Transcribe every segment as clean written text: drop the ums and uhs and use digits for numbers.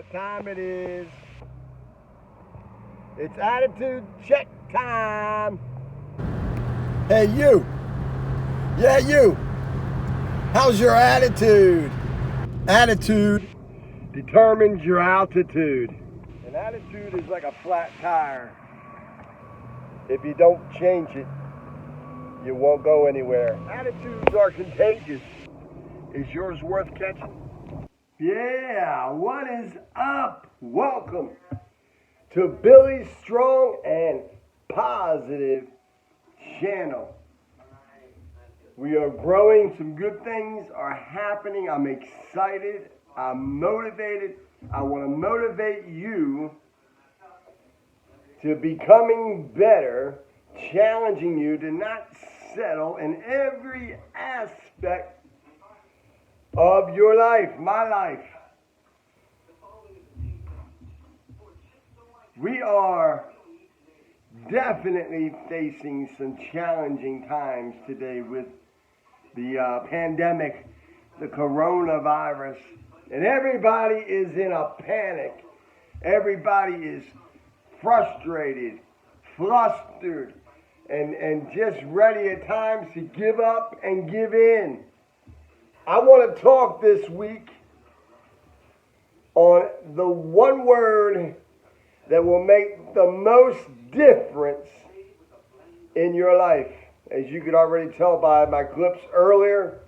what time it is. It's attitude check time. Hey, you. Yeah, you. How's your attitude? Attitude determines your altitude. An attitude is like a flat tire. If you don't change it, you won't go anywhere. Attitudes are contagious. Is yours worth catching? Yeah, what is up? Welcome to Billy's Strong and Positive channel. We are growing. Some good things are happening. I'm excited. I'm motivated. I want to motivate you to becoming better, challenging you to not settle in every aspect of your life, my life. We are definitely facing some challenging times today with the pandemic, the coronavirus, and everybody is in a panic. Everybody is frustrated, flustered, and just ready at times to give up and give in. I want to talk this week on the one word that will make the most difference in your life. As you could already tell by my clips earlier,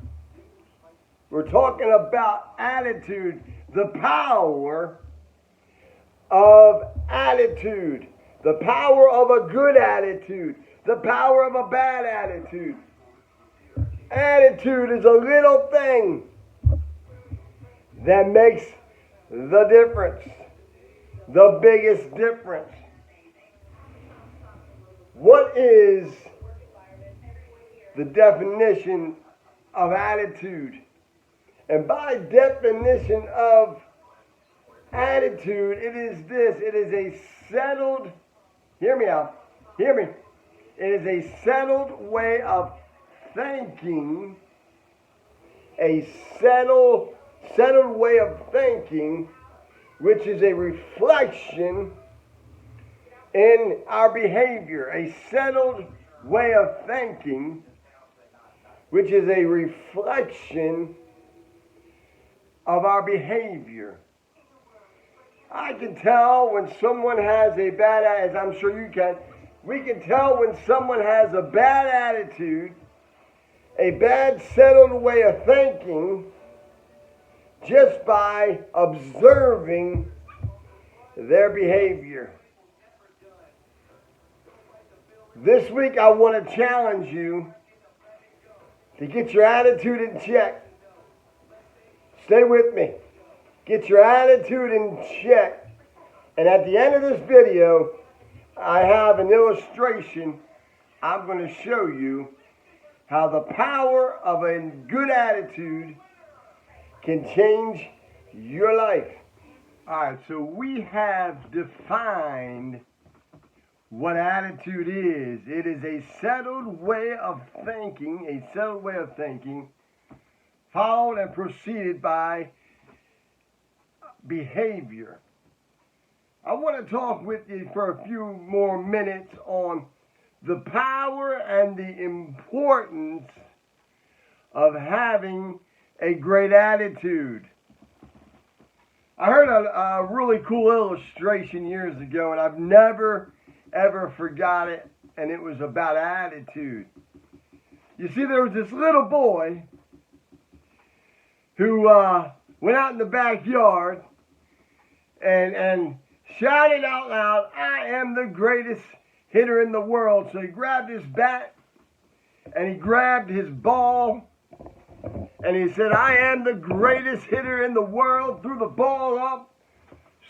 we're talking about attitude, the power of attitude, the power of a good attitude, the power of a bad attitude. Attitude is a little thing that makes the difference, the biggest difference. What is the definition of attitude? And by definition of attitude, it is this. It is a settled, hear me out, hear me. It is a settled way of thinking, a settled way of thinking, which is a reflection in our behavior. A settled way of thinking, which is a reflection of our behavior. I can tell when someone has a bad attitude, as I'm sure you can. We can tell when someone has a bad attitude, a bad settled way of thinking, just by observing their behavior. This week I want to challenge you to get your attitude in check. Stay with me. Get your attitude in check. And at the end of this video, I have an illustration. I'm going to show you how the power of a good attitude can change your life. All right, so we have defined what attitude is. It is a settled way of thinking, followed and preceded by behavior. I want to talk with you for a few more minutes on the power and the importance of having a great attitude. I heard a really cool illustration years ago, and I've never, ever forgot it, and it was about attitude. You see, there was this little boy who went out in the backyard and shouted out loud, "I am the greatest hitter in the world." So he grabbed his bat and he grabbed his ball and he said, "I am the greatest hitter in the world," threw the ball up,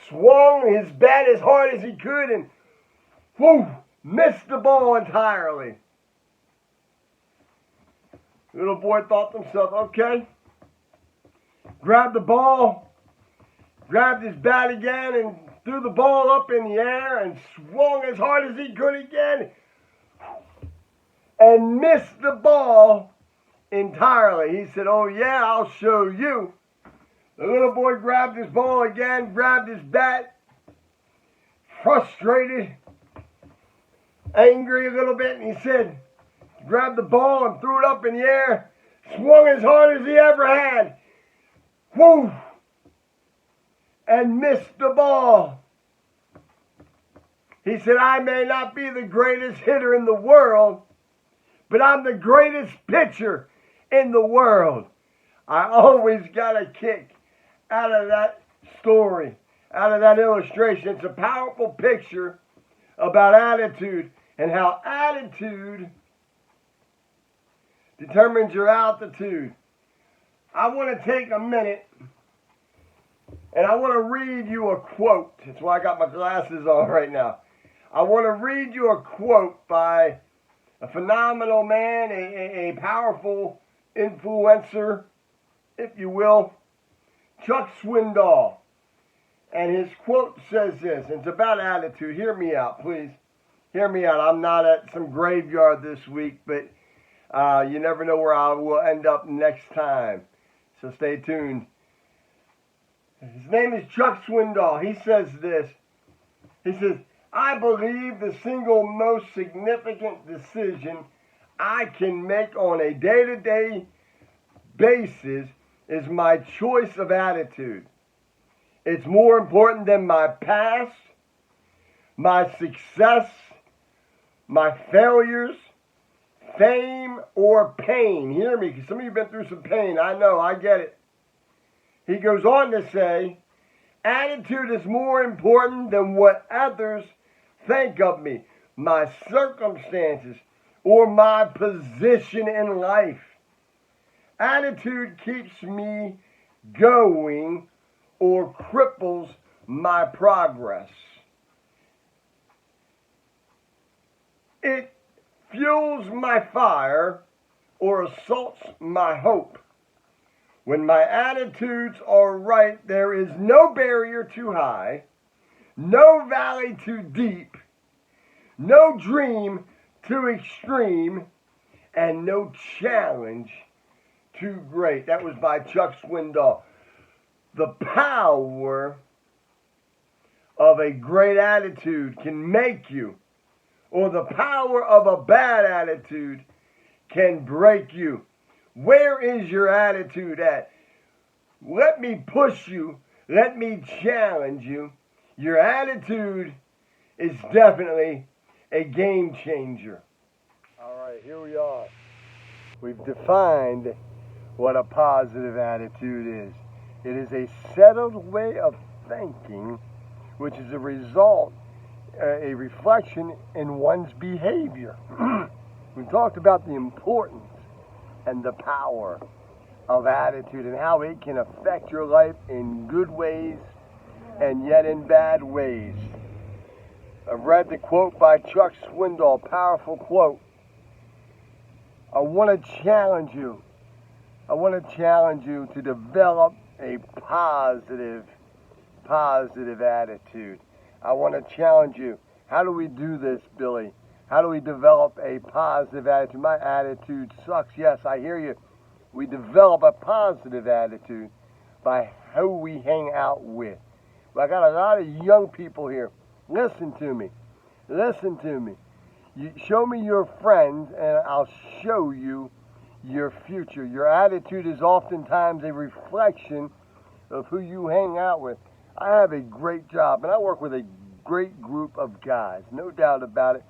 swung his bat as hard as he could, and whoo, missed the ball entirely. The little boy thought to himself, okay, grabbed the ball, grabbed his bat again, and threw the ball up in the air and swung as hard as he could again and missed the ball entirely. He said, "Oh yeah, I'll show you." The little boy grabbed his ball again, grabbed his bat, frustrated, angry a little bit, and he said, grabbed the ball and threw it up in the air, swung as hard as he ever had. Whoo! And missed the ball. He said, I may not be the greatest hitter in the world, but I'm the greatest pitcher in the world. I always got a kick out of that story, out of that illustration. It's a powerful picture about attitude and how attitude determines your altitude. I want to take a minute and I want to read you a quote. That's why I got my glasses on right now. I want to read you a quote by a phenomenal man, a powerful influencer, if you will, Chuck Swindoll. And his quote says this, and it's about attitude. Hear me out, please. Hear me out. I'm not at some graveyard this week, but you never know where I will end up next time. So stay tuned. His name is Chuck Swindoll. He says this. He says, I believe the single most significant decision I can make on a day-to-day basis is my choice of attitude. It's more important than my past, my success, my failures, fame, or pain. Hear me, because some of you have been through some pain. I know, I get it. He goes on to say, attitude is more important than what others think of me, my circumstances, or my position in life. Attitude keeps me going or cripples my progress. It fuels my fire or assaults my hope. When my attitudes are right, there is no barrier too high, no valley too deep, no dream too extreme, and no challenge too great. That was by Chuck Swindoll. The power of a great attitude can make you, or the power of a bad attitude can break you. Where is your attitude at? Let me push you. Let me challenge you. Your attitude is definitely a game changer. All right, here we are. We've defined what a positive attitude is. It is a settled way of thinking, which is a result, a reflection in one's behavior. We've talked about the importance and the power of attitude and how it can affect your life in good ways and yet in bad ways. I've read the quote by Chuck Swindoll, powerful quote. I want to challenge you. I want to challenge you to develop a positive attitude. I want to challenge you. How do we do this, Billy? How do we develop a positive attitude? My attitude sucks. Yes, I hear you. We develop a positive attitude by who we hang out with. I got a lot of young people here. Listen to me. Listen to me. You show me your friends, and I'll show you your future. Your attitude is oftentimes a reflection of who you hang out with. I have a great job, and I work with a great group of guys, no doubt about it.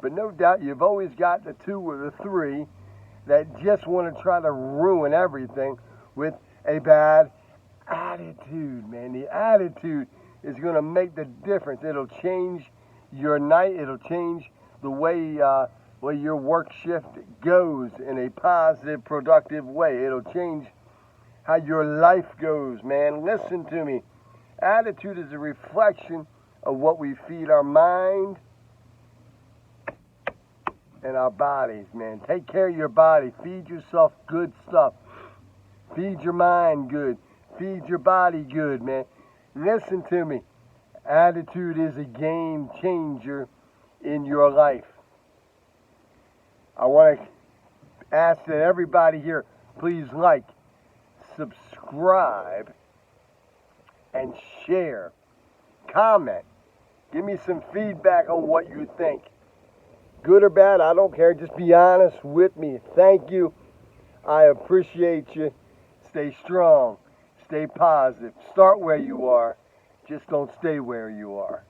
But no doubt you've always got the two or the three that just want to try to ruin everything with a bad attitude, man. The attitude is going to make the difference. It'll change your night. It'll change the way your work shift goes in a positive, productive way. It'll change how your life goes, man. Listen to me. Attitude is a reflection of what we feed our mind and our bodies, man. Take care of your body. Feed yourself good stuff. Feed your mind good. Feed your body good, man. Listen to me. Attitude is a game changer in your life. I want to ask that everybody here please like, subscribe, and share. Comment. Give me some feedback on what you think. Good or bad, I don't care. Just be honest with me. Thank you. I appreciate you. Stay strong. Stay positive. Start where you are. Just don't stay where you are.